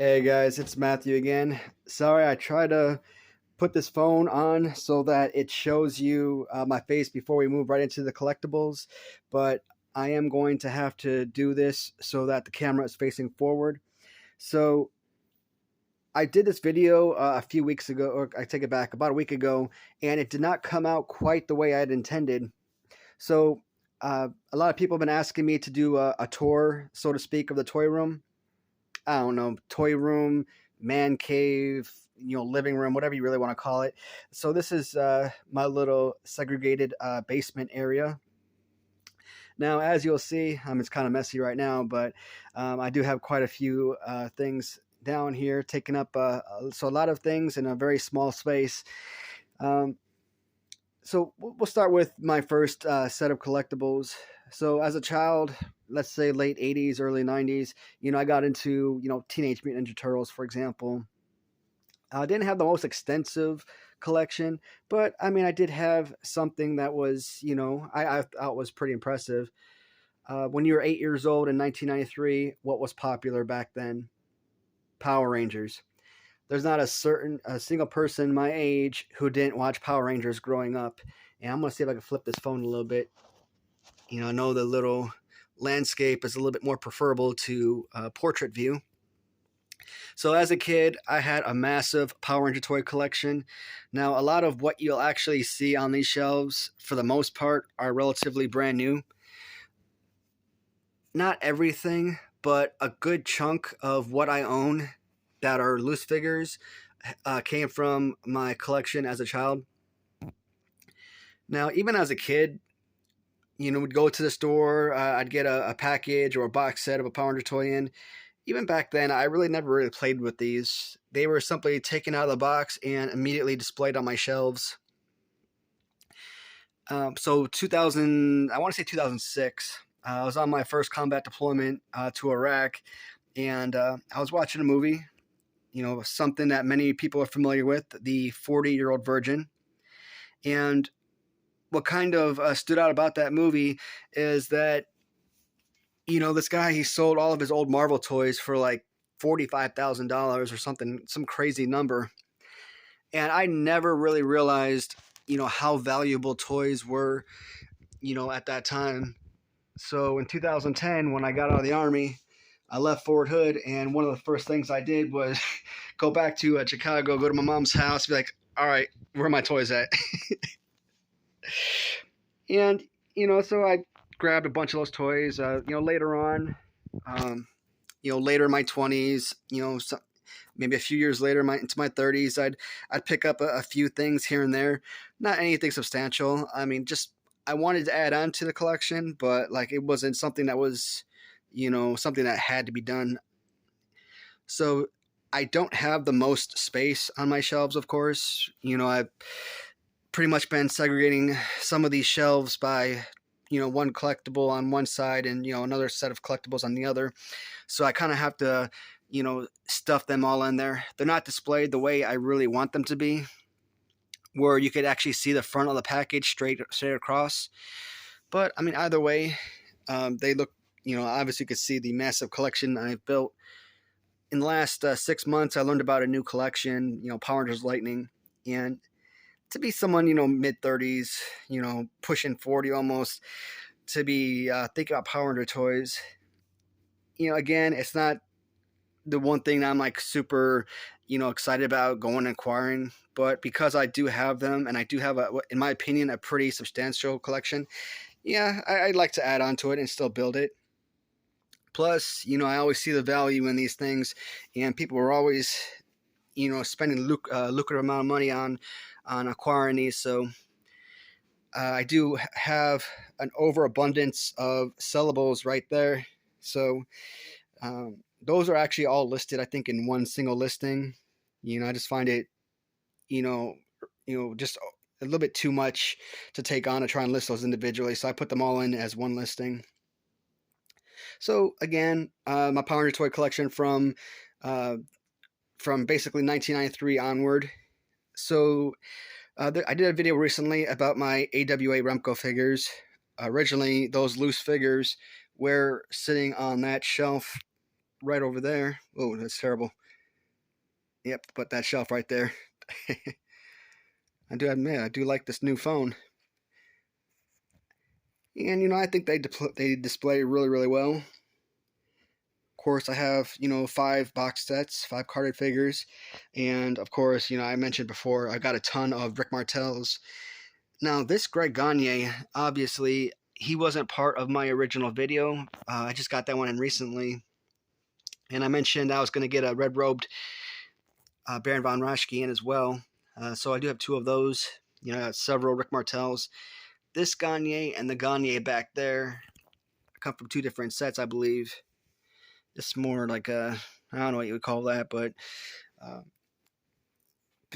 Hey guys, it's Matthew again. Sorry, I tried to put this phone on so that it shows you my face before we move right into the collectibles, but I am going to have to do this so that the camera is facing forward. So I did this video a few weeks ago, or I take it back, about a week ago, and it did not come out quite the way I had intended. So a lot of people have been asking me to do a tour, so to speak, of the toy room. I don't know, toy room, man cave, living room, whatever you really want to call it. So this is my little segregated basement area. Now, as you'll see, it's kind of messy right now, but I do have quite a few things down here, taking up so a lot of things in a very small space. Um, so we'll start with my first set of collectibles. So as a child, let's say late 80s, early 90s, I got into, Teenage Mutant Ninja Turtles, for example. I didn't have the most extensive collection, but I did have something that was, I thought was pretty impressive. When you were 8 years old in 1993, what was popular back then? Power Rangers. There's not a single person my age who didn't watch Power Rangers growing up. And I'm going to see if I can flip this phone a little bit. I know the little landscape is a little bit more preferable to portrait view. So as a kid, I had a massive Power Ranger toy collection. Now, a lot of what you'll actually see on these shelves, for the most part, are relatively brand new. Not everything, but a good chunk of what I own that are loose figures came from my collection as a child. Now, even as a kid, we'd go to the store, I'd get a package or a box set of a Power Ranger toy in. Even back then, I really never really played with these. They were simply taken out of the box and immediately displayed on my shelves. So 2000, I want to say 2006, I was on my first combat deployment to Iraq, and I was watching a movie, something that many people are familiar with, the 40-Year-Old Virgin. And what kind of stood out about that movie is that, this guy, he sold all of his old Marvel toys for like $45,000 or something, some crazy number. And I never really realized, how valuable toys were, at that time. So in 2010, when I got out of the Army, I left Fort Hood, and one of the first things I did was go back to Chicago, go to my mom's house, be like, all right, where are my toys at? And, so I grabbed a bunch of those toys. Later on, later in my 20s, maybe a few years later, into my 30s, I'd pick up a few things here and there. Not anything substantial. Just I wanted to add on to the collection, but like it wasn't something that was, something that had to be done. So I don't have the most space on my shelves, of course. I've pretty much been segregating some of these shelves by, one collectible on one side and, another set of collectibles on the other. So I kind of have to, stuff them all in there. They're not displayed the way I really want them to be, where you could actually see the front of the package straight across. But either way, they look, obviously you could see the massive collection I've built. In the last 6 months, I learned about a new collection, Power Rangers Lightning. And to be someone, mid-30s, pushing 40 almost, to be thinking about Power Ranger toys, again, it's not the one thing that I'm like super, excited about going and acquiring. But because I do have them, and I do have, in my opinion, a pretty substantial collection, yeah, I'd like to add on to it and still build it. Plus, I always see the value in these things, and people are always, spending lucrative amount of money on acquiring these. So I do have an overabundance of sellables right there. So those are actually all listed, I think, in one single listing. I just find it, just a little bit too much to take on to try and list those individually. So I put them all in as one listing. So again, my Power Ranger toy collection from basically 1993 onward. So I did a video recently about my AWA Remco figures. Originally, those loose figures were sitting on that shelf right over there. Oh, that's terrible. Yep, put that shelf right there. I do admit, I do like this new phone. And, I think they display really, really well. Of course, I have, 5 box sets, 5 carded figures. And, of course, I mentioned before, I got a ton of Rick Martels. Now, this Greg Gagne, obviously, he wasn't part of my original video. I just got that one in recently. And I mentioned I was going to get a red-robed Baron von Raschke in as well. So I do have 2 of those. Several Rick Martels. This Gagne and the Gagne back there come from 2 different sets, I believe. It's more like I don't know what you would call that, but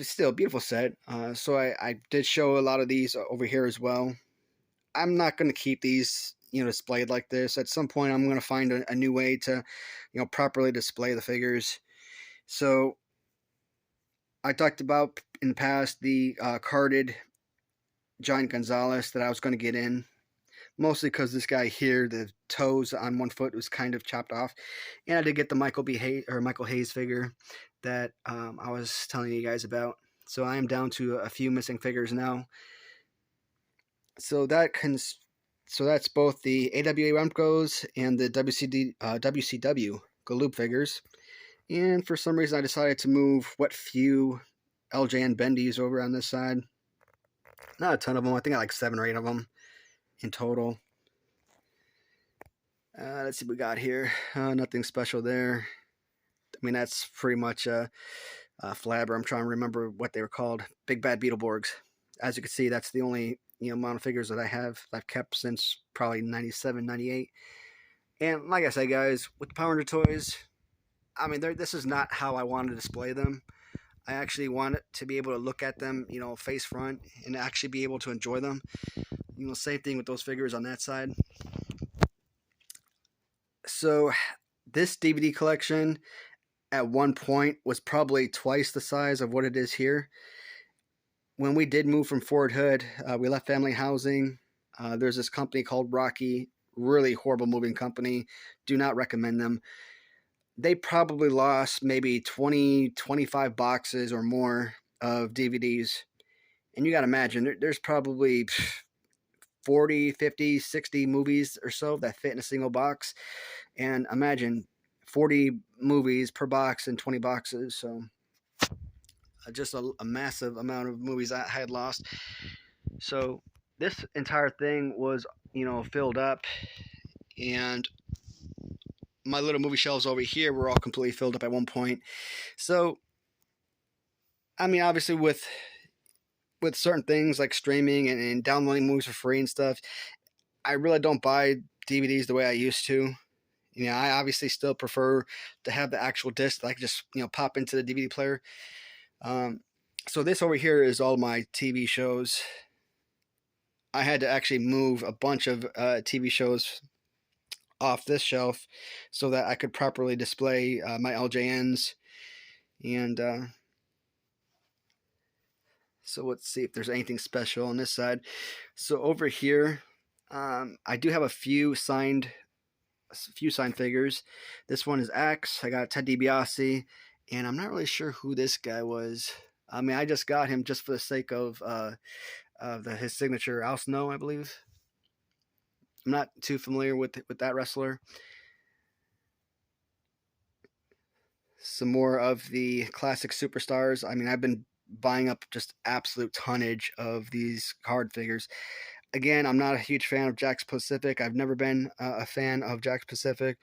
still a beautiful set. So I did show a lot of these over here as well. I'm not going to keep these, displayed like this. At some point, I'm going to find a new way to, properly display the figures. So I talked about in the past the carded giant Gonzalez that I was going to get in. Mostly because this guy here, the toes on one foot was kind of chopped off. And I did get the Michael Hayes figure that I was telling you guys about. So I am down to a few missing figures now. So that's both the AWA Remcos and the WCW Galoob figures. And for some reason I decided to move what few LJN Bendies over on this side. Not a ton of them. I think I like 7 or 8 of them in total. Let's see what we got here. Nothing special there. I mean, that's pretty much Flabber. I'm trying to remember what they were called. Big Bad Beetleborgs. As you can see, that's the only amount of figures that I've kept since probably 97, 98. And like I said, guys, with the Power Ranger toys, I mean, this is not how I want to display them. I actually want to be able to look at them, face front, and actually be able to enjoy them. Same thing with those figures on that side. So this DVD collection at one point was probably twice the size of what it is here. When we did move from Fort Hood, we left family housing. There's this company called Rocky, really horrible moving company. Do not recommend them. They probably lost maybe 20, 25 boxes or more of DVDs. And you got to imagine, there's probably 40, 50, 60 movies or so that fit in a single box. And imagine 40 movies per box and 20 boxes. So just a massive amount of movies I had lost. So this entire thing was, filled up. And my little movie shelves over here were all completely filled up at one point. So, I mean, obviously with certain things like streaming and downloading movies for free and stuff, I really don't buy DVDs the way I used to. I obviously still prefer to have the actual disc that I can just, pop into the DVD player. So this over here is all my TV shows. I had to actually move a bunch of TV shows off this shelf so that I could properly display my LJNs. And so let's see if there's anything special on this side. So over here, I do have a few signed figures. This one is Axe. I got Ted DiBiase, and I'm not really sure who this guy was. I mean, I just got him just for the sake of his signature, Al Snow, I believe. I'm not too familiar with that wrestler. Some more of the classic superstars. I mean, I've been buying up just absolute tonnage of these card figures. Again, I'm not a huge fan of Jakks Pacific. I've never been a fan of Jakks Pacific.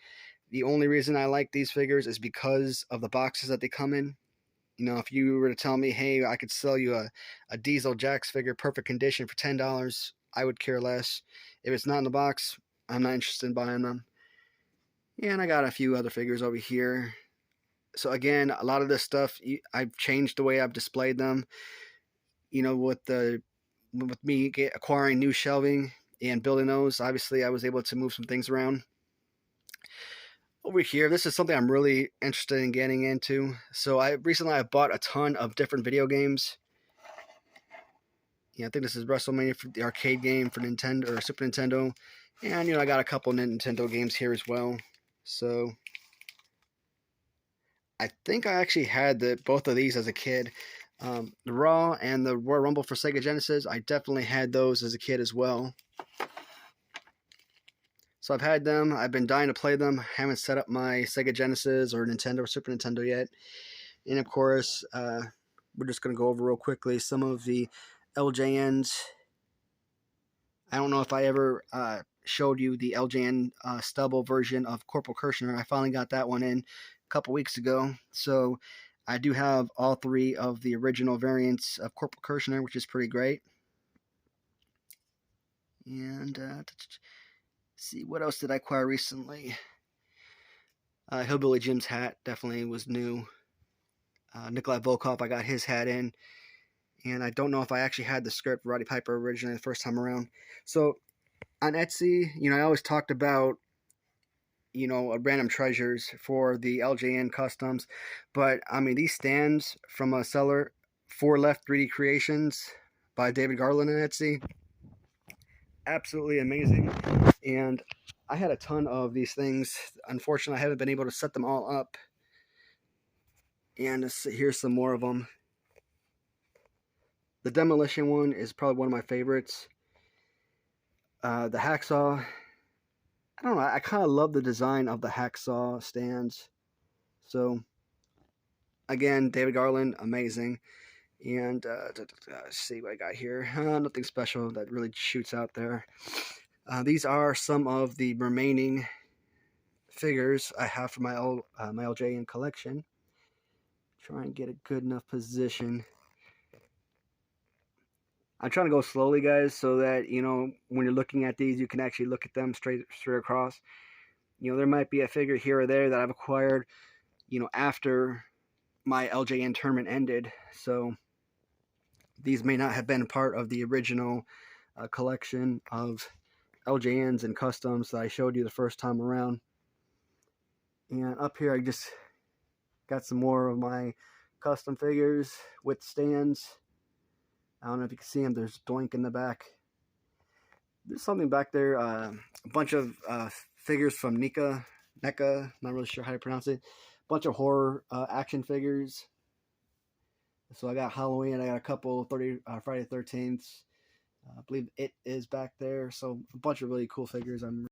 The only reason I like these figures is because of the boxes that they come in. If you were to tell me, hey, I could sell you a Diesel Jakks figure, perfect condition for $10, I would care less. If it's not in the box, I'm not interested in buying them. Yeah, and I got a few other figures over here. So again, a lot of this stuff, I've changed the way I've displayed them. With me acquiring new shelving and building those, obviously I was able to move some things around. Over here, this is something I'm really interested in getting into. So recently I bought a ton of different video games. I think this is WrestleMania, for the arcade game for Nintendo or Super Nintendo. And I got a couple Nintendo games here as well. So I think I actually had both of these as a kid. The Raw and the Royal Rumble for Sega Genesis, I definitely had those as a kid as well. So I've had them. I've been dying to play them. Haven't set up my Sega Genesis or Nintendo or Super Nintendo yet. And of course, we're just going to go over real quickly some of the LJNs. I don't know if I ever showed you the LJN stubble version of Corporal Kirshner. I finally got that one in a couple weeks ago. So I do have all three of the original variants of Corporal Kirshner, which is pretty great. And see, what else did I acquire recently? Hillbilly Jim's hat definitely was new. Nikolai Volkov, I got his hat in. And I don't know if I actually had the script Roddy Piper originally the first time around. So on Etsy, I always talked about, random treasures for the LJN customs. But, I mean, these stands from a seller, Four Left 3D Creations by David Garland on Etsy, absolutely amazing. And I had a ton of these things. Unfortunately, I haven't been able to set them all up. And here's some more of them. The Demolition one is probably one of my favorites. The Hacksaw, I don't know, I kind of love the design of the Hacksaw stands. So, again, David Garland, amazing. And let's see what I got here. Nothing special that really shoots out there. These are some of the remaining figures I have for my LJN collection. Try and get a good enough position. I'm trying to go slowly, guys, so that, when you're looking at these, you can actually look at them straight across. There might be a figure here or there that I've acquired, after my LJN tournament ended. So these may not have been part of the original collection of LJNs and customs that I showed you the first time around. And up here, I just got some more of my custom figures with stands. I don't know if you can see them. There's Doink in the back. There's something back there. A bunch of figures from NECA. Not really sure how to pronounce it. Bunch of horror action figures. So I got Halloween. I got a couple Friday the 13th. I believe It is back there. So a bunch of really cool figures. I'm